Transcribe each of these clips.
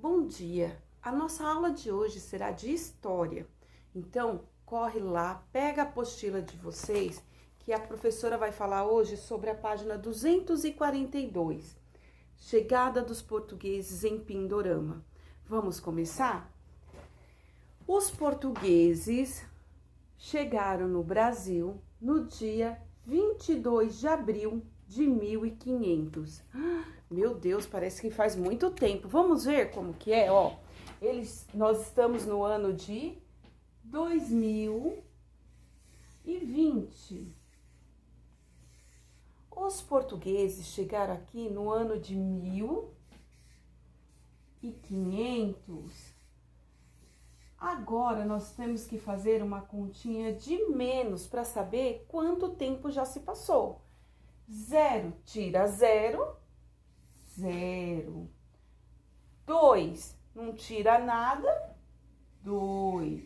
Bom dia! A nossa aula de hoje será de história. Então, corre lá, pega a apostila de vocês, que a professora vai falar hoje sobre a página 242, Chegada dos portugueses em Pindorama. Vamos começar? Os portugueses chegaram no Brasil no dia 22 de abril de 1500. Meu Deus, parece que faz muito tempo. Vamos ver como que é, ó. Nós estamos no ano de 2020. Os portugueses chegaram aqui no ano de 1500. Agora nós temos que fazer uma continha de menos para saber quanto tempo já se passou. 0 tira 0, 0. 2 não tira nada, 2.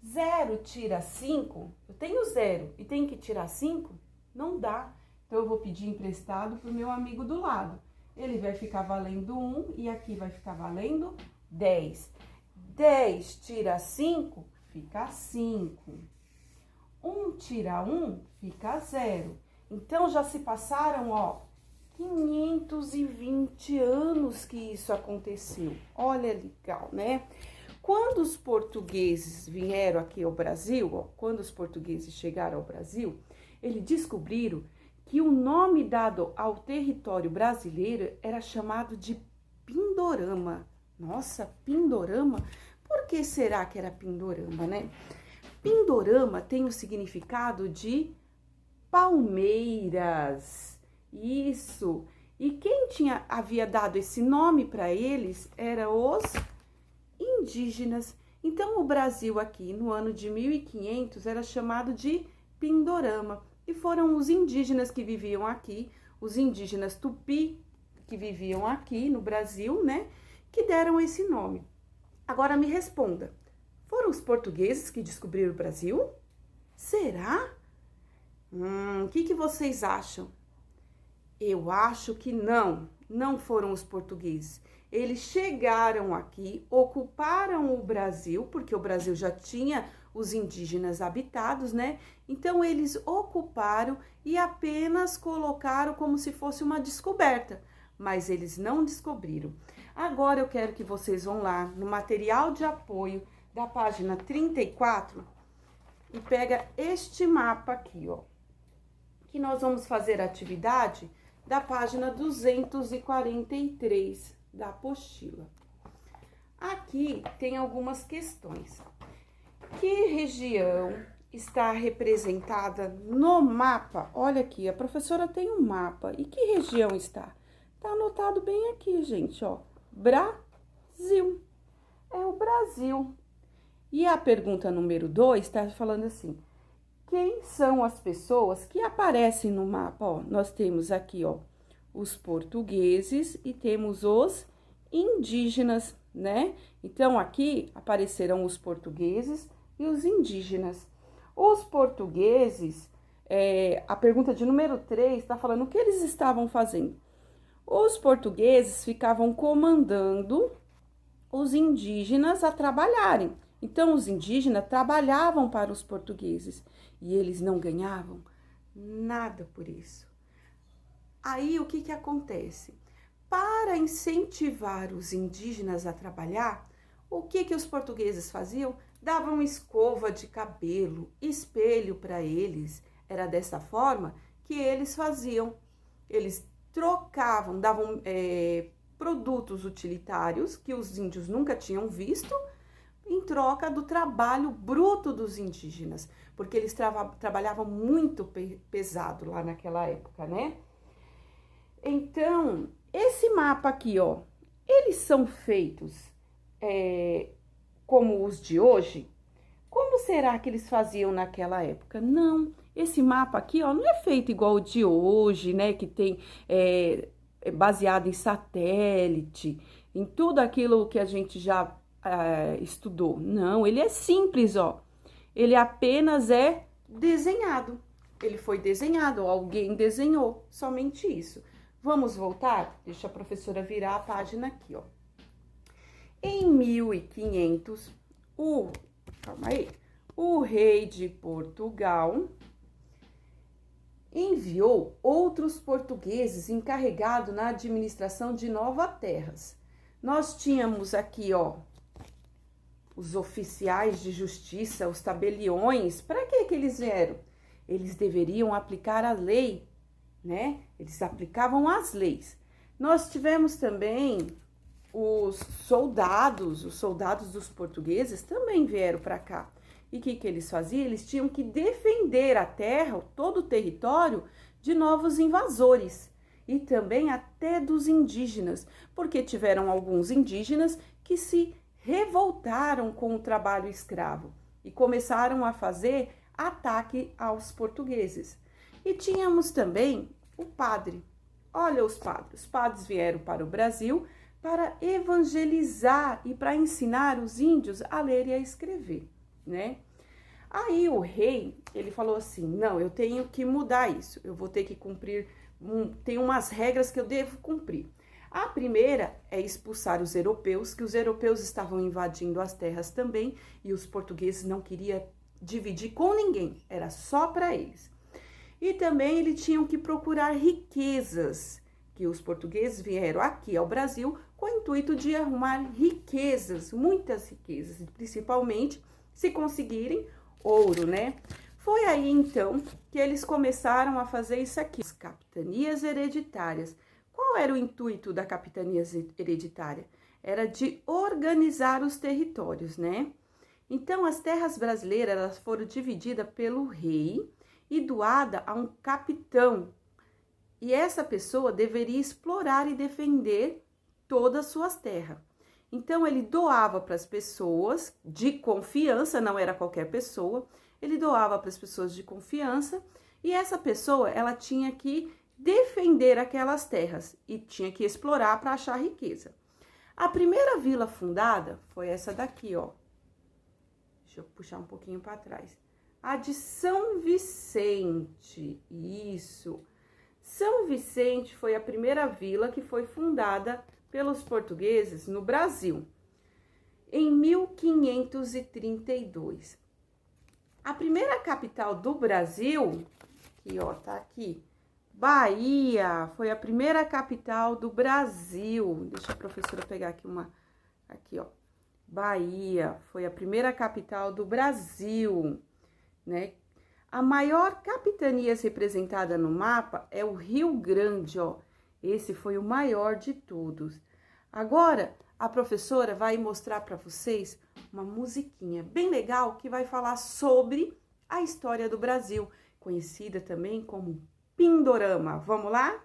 0 tira 5, eu tenho 0 e tenho que tirar 5? Não dá. Então eu vou pedir emprestado pro meu amigo do lado. Ele vai ficar valendo 1 e aqui vai ficar valendo 10. 10 tira 5, fica 5. 1 tira 1, fica 0. Então, já se passaram, ó, 520 anos que isso aconteceu. Olha, legal, né? Quando os portugueses vieram aqui ao Brasil, ó, quando os portugueses chegaram ao Brasil, eles descobriram que o nome dado ao território brasileiro era chamado de Pindorama. Nossa, Pindorama? Por que será que era Pindorama, né? Pindorama tem o significado de palmeiras, isso. E quem havia dado esse nome para eles eram os indígenas. Então, o Brasil aqui, no ano de 1500, era chamado de Pindorama. E foram os indígenas que viviam aqui, os indígenas tupi, que viviam aqui no Brasil, né, que deram esse nome. Agora, me responda, foram os portugueses que descobriram o Brasil? Será? O que vocês acham? Eu acho que não foram os portugueses. Eles chegaram aqui, ocuparam o Brasil, porque o Brasil já tinha os indígenas habitados, né? Então, eles ocuparam e apenas colocaram como se fosse uma descoberta, mas eles não descobriram. Agora, eu quero que vocês vão lá no material de apoio da página 34 e pega este mapa aqui, ó, que nós vamos fazer a atividade da página 243 da apostila. Aqui tem algumas questões. Que região está representada no mapa? Olha aqui, a professora tem um mapa. E que região está? Tá anotado bem aqui, gente, ó. Brasil. É o Brasil. E a pergunta número 2 está falando assim: quem são as pessoas que aparecem no mapa? Ó, nós temos aqui, ó, os portugueses e temos os indígenas, né? Então, aqui apareceram os portugueses e os indígenas. Os portugueses, a pergunta de número 3 está falando o que eles estavam fazendo. Os portugueses ficavam comandando os indígenas a trabalharem. Então, os indígenas trabalhavam para os portugueses e eles não ganhavam nada por isso. Aí, o que acontece? Para incentivar os indígenas a trabalhar, o que os portugueses faziam? Davam escova de cabelo, espelho para eles. Era dessa forma que eles faziam. Eles trocavam, davam produtos utilitários que os índios nunca tinham visto, em troca do trabalho bruto dos indígenas, porque eles trabalhavam muito pesado lá naquela época, né? Então, esse mapa aqui, ó, eles são feitos como os de hoje? Como será que eles faziam naquela época? Não, esse mapa aqui, ó, não é feito igual o de hoje, né, que tem baseado em satélite, em tudo aquilo que a gente já estudou. Não, ele é simples, ó. Ele apenas é desenhado. Ele foi desenhado, alguém desenhou, somente isso. Vamos voltar? Deixa a professora virar a página aqui, ó. Em 1500, o rei de Portugal enviou outros portugueses encarregados na administração de Nova Terras. Nós tínhamos aqui, ó, os oficiais de justiça, os tabeliões. Para que eles vieram? Eles deveriam aplicar a lei, né? Eles aplicavam as leis. Nós tivemos também os soldados dos portugueses também vieram para cá. E o que eles faziam? Eles tinham que defender a terra, todo o território, de novos invasores. E também até dos indígenas, porque tiveram alguns indígenas que se revoltaram com o trabalho escravo e começaram a fazer ataque aos portugueses. E tínhamos também o padre. Olha os padres vieram para o Brasil para evangelizar e para ensinar os índios a ler e a escrever, né? Aí o rei, ele falou assim, não, eu tenho que mudar isso, eu vou ter que cumprir, tem umas regras que eu devo cumprir. A primeira é expulsar os europeus, que os europeus estavam invadindo as terras também, e os portugueses não queriam dividir com ninguém, era só para eles. E também eles tinham que procurar riquezas, que os portugueses vieram aqui ao Brasil com o intuito de arrumar riquezas, muitas riquezas, principalmente se conseguirem ouro, né? Foi aí então que eles começaram a fazer isso aqui, as capitanias hereditárias. Qual era o intuito da capitania hereditária? Era de organizar os territórios, né? Então as terras brasileiras elas foram divididas pelo rei e doada a um capitão. E essa pessoa deveria explorar e defender todas as suas terras. Então, ele doava para as pessoas de confiança, não era qualquer pessoa, ele doava para as pessoas de confiança e essa pessoa, ela tinha que defender aquelas terras e tinha que explorar para achar riqueza. A primeira vila fundada foi essa daqui, ó. Deixa eu puxar um pouquinho para trás. A de São Vicente, isso. São Vicente foi a primeira vila que foi fundada pelos portugueses no Brasil, em 1532. A primeira capital do Brasil, que ó, tá aqui, Bahia, foi a primeira capital do Brasil. Deixa a professora pegar aqui aqui ó, Bahia, foi a primeira capital do Brasil, né? A maior capitania representada no mapa é o Rio Grande, ó. Esse foi o maior de todos. Agora, a professora vai mostrar para vocês uma musiquinha bem legal que vai falar sobre a história do Brasil, conhecida também como Pindorama. Vamos lá?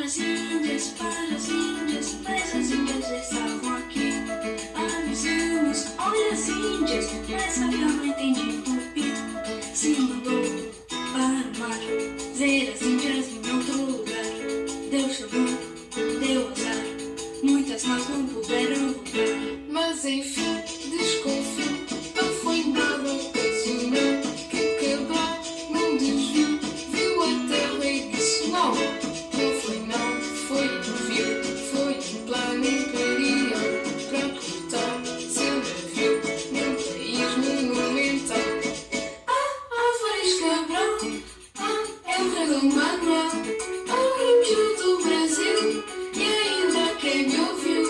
para as índias, mas as índias estavam aqui. Avizinhos, olha as índias, mas Gabriel não entende tupi. Se mandou para o mar, ver as índias em outro lugar. Deus chamou, deu azar, muitas más não puderam voltar. Mas enfim, desconfio, não foi nada ocasional. Que Cabral não desviou, viu a terra e disse não. Não foi não, foi viu, foi um plano imperial para cortar seu navio num país monumental. Álvares Cabral, é o rei Dom Manuel, o índio do Brasil, e ainda quem me ouviu,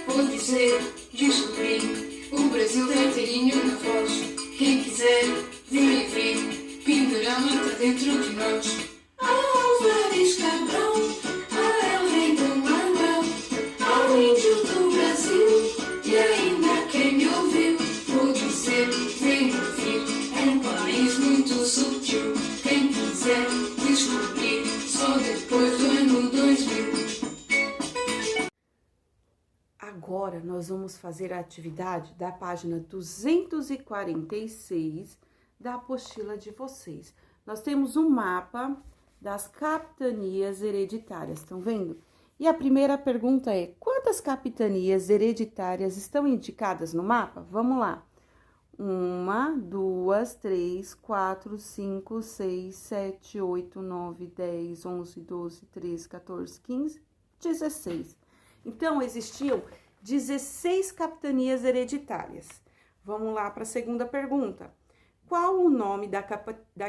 vou dizer, descobri, o Brasil tem terrinho na voz. Quem quiser, vem me ver, pendurar mata dentro de nós. Álvares Cabral, é o rei Dom Manuel, o índio do Brasil, e ainda quem me ouviu, vou dizer, vem me ouvir, é um país muito sutil. Quem quiser descobrir, só depois do ano 2000. Agora nós vamos fazer a atividade da página 246 da apostila de vocês. Nós temos um mapa das capitanias hereditárias, estão vendo? E a primeira pergunta é: quantas capitanias hereditárias estão indicadas no mapa? Vamos lá. 1, 2, 3, 4, 5, 6, 7, 8, 9, 10, 11, 12, 13, 14, 15, 16. Então, existiam 16 capitanias hereditárias. Vamos lá para a segunda pergunta. Qual o nome da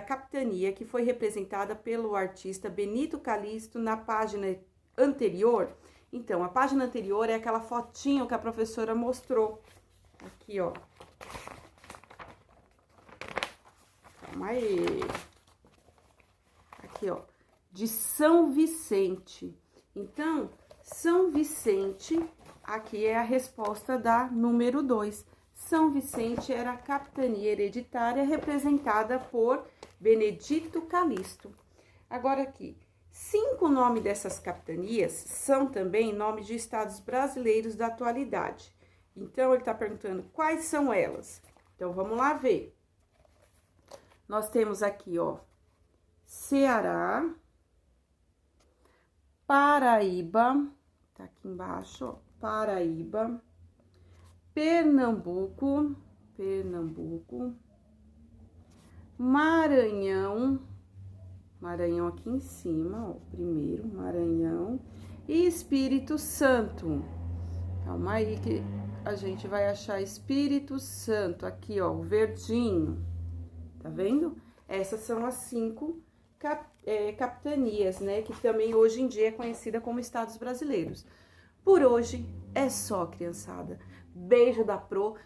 capitania que foi representada pelo artista Benito Calixto na página anterior? Então, a página anterior é aquela fotinho que a professora mostrou. Aqui, ó. Calma aí. Aqui, ó. De São Vicente. Então, São Vicente, aqui é a resposta da número 2. São Vicente era a capitania hereditária representada por Benedito Calixto. Agora aqui, 5 nomes dessas capitanias são também nomes de estados brasileiros da atualidade. Então, ele está perguntando quais são elas. Então, vamos lá ver. Nós temos aqui, ó, Ceará, Paraíba, tá aqui embaixo, ó, Paraíba, Pernambuco, Maranhão aqui em cima, ó, primeiro, Maranhão, e Espírito Santo. Calma aí que a gente vai achar Espírito Santo, aqui, ó, o verdinho, tá vendo? Essas são as 5 capitanias, né, que também hoje em dia é conhecida como estados brasileiros. Por hoje é só, criançada. Beijo da Pro.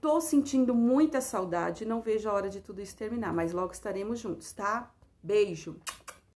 Tô sentindo muita saudade, não vejo a hora de tudo isso terminar, mas logo estaremos juntos, tá? Beijo!